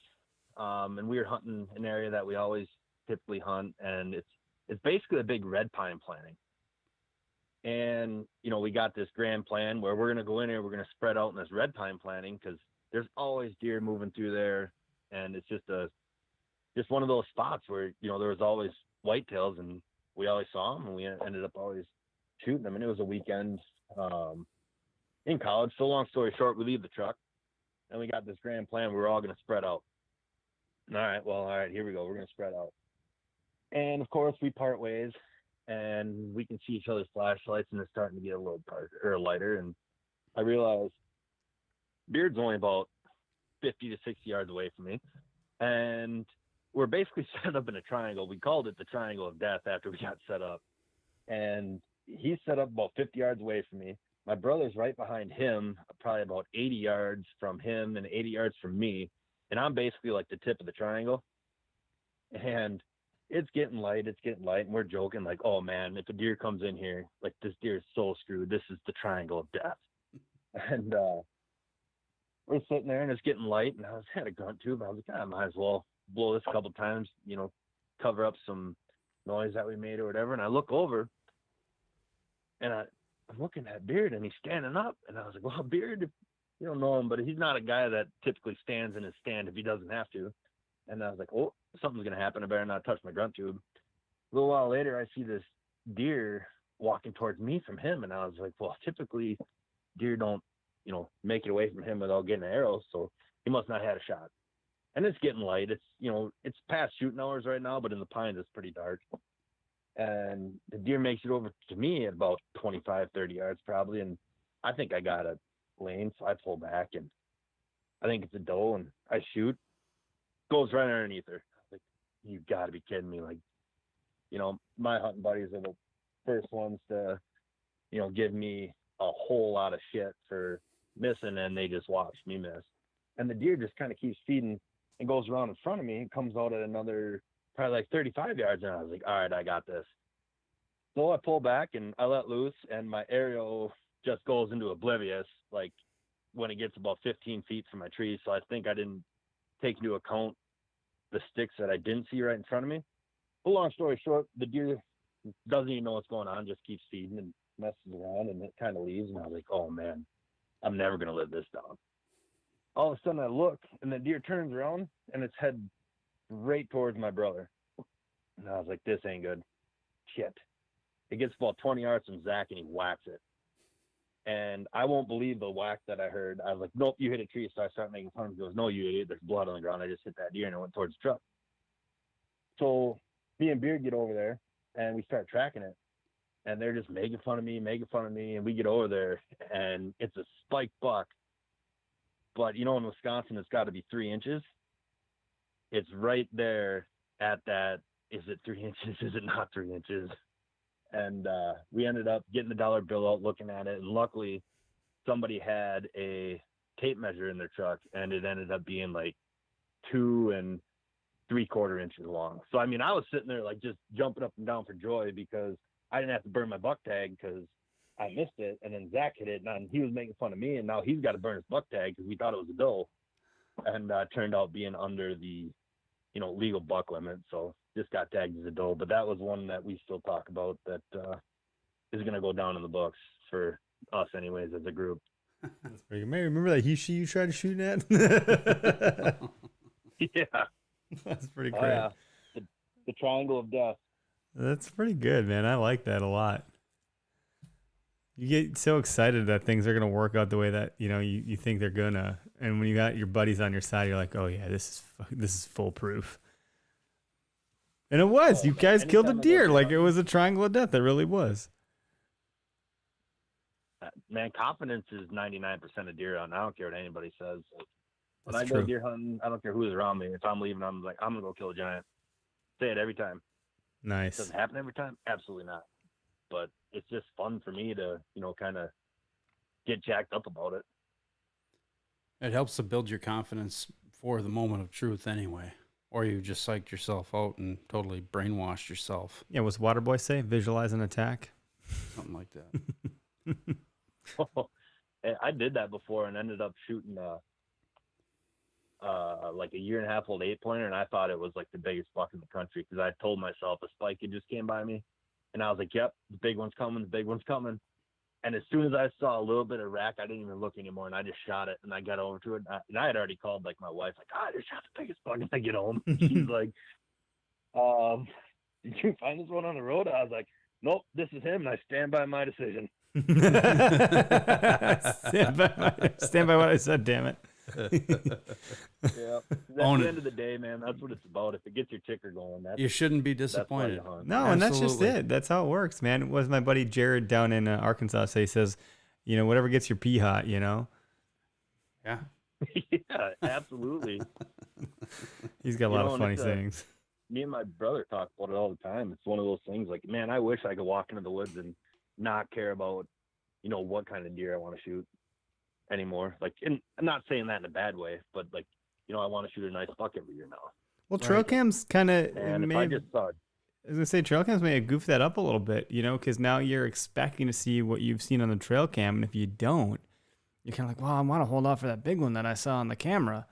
and we were hunting an area that we always typically hunt, and it's basically a big red pine planting. And, we got this grand plan where we're going to go in here, we're going to spread out in this red pine planting because there's always deer moving through there. And it's just one of those spots where, there was always whitetails, and we always saw them, and we ended up always shooting them. And it was a weekend in college. So long story short, we leave the truck, and we got this grand plan. We were all going to spread out. All right, here we go. We're going to spread out. And, of course, we part ways, and we can see each other's flashlights, and it's starting to get a little lighter. And I realized Beard's only about 50 to 60 yards away from me. And we're basically set up in a triangle. We called it the triangle of death after we got set up. And he's set up about 50 yards away from me. My brother's right behind him, probably about 80 yards from him and 80 yards from me. And I'm basically like the tip of the triangle. And it's getting light. And we're joking like, oh man, if a deer comes in here, like this deer is so screwed. This is the triangle of death. And we're sitting there and it's getting light. And I had a grunt tube. I was like, I might as well blow this a couple times, cover up some noise that we made or whatever. And I look over and I'm looking at Beard, and he's standing up. And I was like, well, Beard, you don't know him, but he's not a guy that typically stands in his stand if he doesn't have to. And I was like, oh, something's going to happen. I better not touch my grunt tube. A little while later, I see this deer walking towards me from him. And I was like, well, typically deer don't, make it away from him without getting an arrow. So he must not have had a shot. And it's getting light. It's, it's past shooting hours right now, but in the pines, it's pretty dark. And the deer makes it over to me at about 25, 30 yards probably. And I think I got a lane, so I pull back, and I think it's a doe, and I shoot. Goes right underneath her. Like, you got to be kidding me. Like, my hunting buddies are the first ones to, give me a whole lot of shit for missing, and they just watched me miss. And the deer just kind of keeps feeding and goes around in front of me and comes out at another probably like 35 yards. And I was like, all right, I got this. So I pull back and I let loose, and my arrow just goes into oblivious, like when it gets about 15 feet from my tree. So I think I didn't take into account the sticks that I didn't see right in front of me. But long story short, the deer doesn't even know what's going on, just keeps feeding and messes around, and it kind of leaves. And I was like, oh man, I'm never going to live this down. All of a sudden I look, and the deer turns around, and its head right towards my brother. And I was like, this ain't good. Shit. It gets about 20 yards from Zach, and he whacks it. And I won't believe the whack that I heard. I was like, nope, you hit a tree. So I start making fun of him. He goes, no, you idiot. There's blood on the ground. I just hit that deer, and it went towards the truck. So me and Beard get over there, and we start tracking it. And they're just making fun of me. And we get over there, and it's a spiked buck. But, in Wisconsin, it's got to be 3 inches. It's right there at that. Is it 3 inches? Is it not 3 inches? And we ended up getting the dollar bill out, looking at it. And luckily, somebody had a tape measure in their truck, and it ended up being like 2 3/4 inches long. So, I mean, I was sitting there like just jumping up and down for joy because I didn't have to burn my buck tag because I missed it. And then Zach hit it, and he was making fun of me, and now he's got to burn his buck tag because we thought it was a doe, and turned out being under the, legal buck limit. So just got tagged as a doe. But that was one that we still talk about that is going to go down in the books for us anyways as a group. That's pretty good. Maybe remember that he you tried to shoot at? Yeah. That's pretty great. Oh, yeah. The triangle of death. That's pretty good, man. I like that a lot. You get so excited that things are going to work out the way that, you think they're going to. And when you got your buddies on your side, you're like, oh, yeah, this is foolproof. And it was. You guys killed a deer. Like, it was a triangle of death. It really was. Man, confidence is 99% of deer hunting. I don't care what anybody says. When That's I go true. deer hunting, I don't care who's around me. If I'm leaving, I'm like, I'm going to go kill a giant. Say it every time. Nice. Does it happen every time? Absolutely not. But it's just fun for me to, kind of get jacked up about it. It helps to build your confidence for the moment of truth anyway. Or you just psyched yourself out and totally brainwashed yourself. Yeah, what's Waterboy say? Visualize an attack? Something like that. I did that before and ended up shooting like a 1.5-year-old 8-pointer, and I thought it was like the biggest buck in the country because I told myself a spike had just came by me, and I was like, "Yep, the big one's coming, the big one's coming." And as soon as I saw a little bit of rack, I didn't even look anymore, and I just shot it, and I got over to it, and I had already called like my wife, like, "I just shot the biggest buck," and I get home. She's like, "Did you find this one on the road?" I was like, "Nope, this is him, and I stand by my decision." Stand by what I said, damn it. Yeah. At the end of the day, man, that's what it's about. If it gets your ticker going, you shouldn't be disappointed. No, and that's just it. That's how it works, man. It was my buddy Jared down in Arkansas say, he says, whatever gets your pee hot, Yeah. Yeah, absolutely. He's got a lot of funny sayings. Me and my brother talk about it all the time. It's one of those things like, man, I wish I could walk into the woods and not care about, what kind of deer I want to shoot anymore. Like, and I'm not saying that in a bad way, but like, I want to shoot a nice buck every year now. Well, trail cams kind of and if I just saw, I was gonna say trail cams may have goofed that up a little bit, because now you're expecting to see what you've seen on the trail cam, and if you don't, you're kind of like, well, I want to hold off for that big one that I saw on the camera,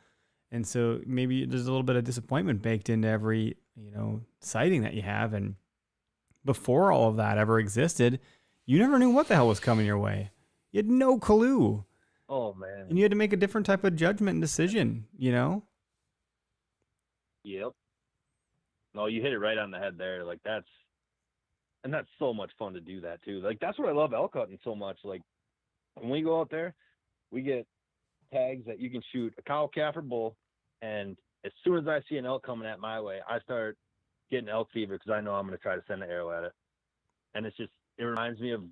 and so maybe there's a little bit of disappointment baked into every sighting that you have. And before all of that ever existed, you never knew what the hell was coming your way. You had no clue. Oh man! And you had to make a different type of judgment and decision. Yep. No, you hit it right on the head there. Like that's so much fun to do that too. Like that's what I love elk hunting so much. Like when we go out there, we get tags that you can shoot a cow, calf, or bull, and as soon as I see an elk coming at my way, I start getting elk fever because I know I'm going to try to send an arrow at it. And it reminds me of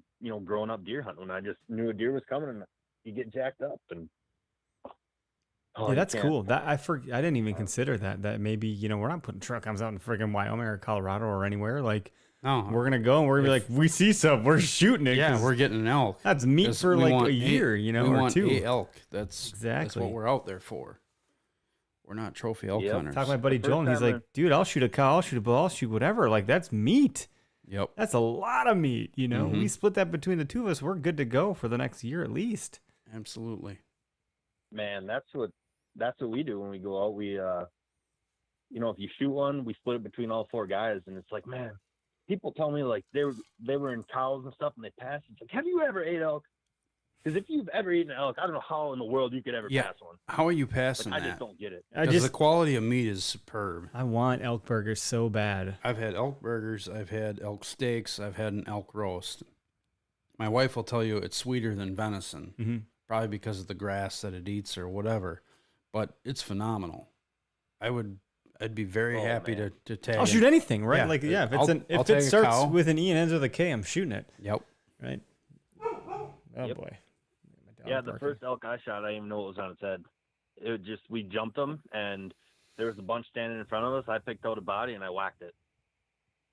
growing up deer hunting when I just knew a deer was coming and you get jacked up and. Yeah, that's cool. That I didn't even consider that maybe, we're not putting trail cams out in friggin' Wyoming or Colorado or anywhere. Like, no, we're going to go and we're going to be like, we see something, we're shooting it. Yeah, we're getting an elk. That's meat for like a year, we or want two. A elk. That's what we're out there for. We're not trophy elk hunters. Talk to my buddy Joel, and he's like, dude, I'll shoot a cow, I'll shoot a bull, I'll shoot whatever. Like, that's meat. Yep. That's a lot of meat, We split that between the two of us. We're good to go for the next year at least. Absolutely. Man, that's what we do when we go out. We, if you shoot one, we split it between all 4 guys, and it's like, man, people tell me like they were in cows and stuff, and they passed. It's like, have you ever ate elk? Because if you've ever eaten elk, I don't know how in the world you could ever pass one. How are you passing like, that? I just don't get it. Because the quality of meat is superb. I want elk burgers so bad. I've had elk burgers. I've had elk steaks. I've had an elk roast. My wife will tell you it's sweeter than venison, probably because of the grass that it eats or whatever. But it's phenomenal. I'd be very happy to tag. I'll shoot anything, right? Yeah. If it starts with an E and ends with a K, I'm shooting it. Yep. Right. Oh boy. Yeah, the first elk I shot, I didn't even know what was on its head. It was just, we jumped them, and there was a bunch standing in front of us. I picked out a body, and I whacked it.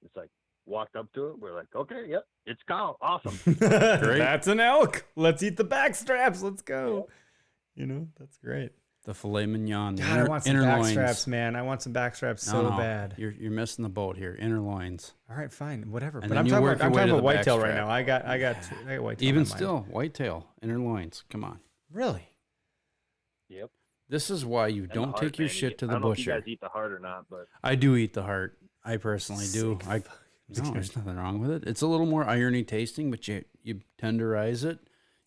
It's like, walked up to it. We're like, okay, yep, it's cow. Awesome. Great. That's an elk. Let's eat the back straps. Let's go. That's great. The filet mignon. God, I want some back straps, man. I want some back straps so bad. You're missing the boat here. Inner loins. All right, fine, whatever. And but then I'm talking about whitetail right strap. now. I got whitetail. Even still, whitetail, inner loins. Come on. Really? Yep. This is why you don't take your shit to the butcher. I don't know if you guys eat the heart or not, but I do eat the heart. I personally do. No, there's nothing wrong with it. It's a little more irony tasting, but you tenderize it.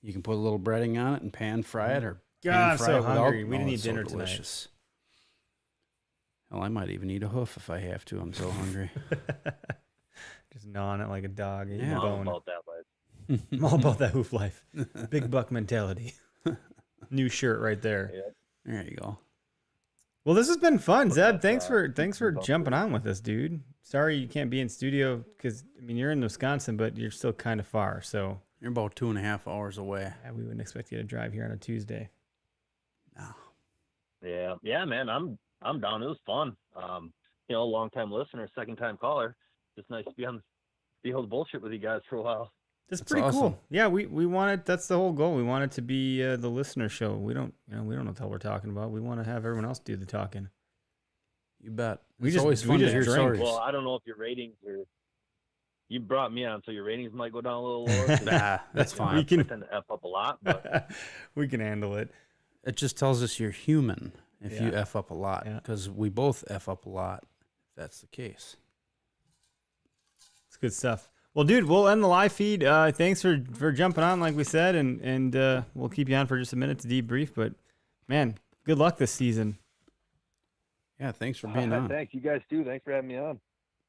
You can put a little breading on it and pan fry it, or God, I'm fry so it hungry. We Oh, didn't eat it's dinner delicious. Hell, I might even eat a hoof if I have to. I'm so hungry. just gnawing it like a dog. Eating Yeah. a I'm all bone. about that life. I'm all about that hoof life. Big buck mentality. New shirt right there. Yep. There you go. Well, this has been fun, Zeb. Thanks for comfortable. jumping on with us, dude. Sorry you can't be in studio because I mean you're in Wisconsin, but you're still kind of far. So You're about 2.5 hours away. yeah, we wouldn't expect you to drive here on a Tuesday. No. Yeah, man. I'm down. It was fun. Long time listener, second time caller. Just nice to be able to bullshit with you guys for a while. That's That's pretty awesome. cool. Yeah, we wanted. That's the whole goal. We want it to be the listener show. We don't know what the hell we're talking about. We want to have everyone else do the talking. You bet. We It's just- always we fun to just hear drink. stories. Well, I don't know if your ratings are. You brought me on, so your ratings might go down a little lower. 'cause, That's you know, fine. We I can- tend to F up a lot, but We can handle it. It just tells us you're human if you Yeah. F up a lot, Yeah. because we both F up a lot, if that's the case. It's good stuff. Well, dude, we'll end the live feed. Thanks for jumping on, like we said, and we'll keep you on for just a minute to debrief. But man, good luck this season. Yeah, thanks for being on. thanks. You guys too. Thanks for having me on.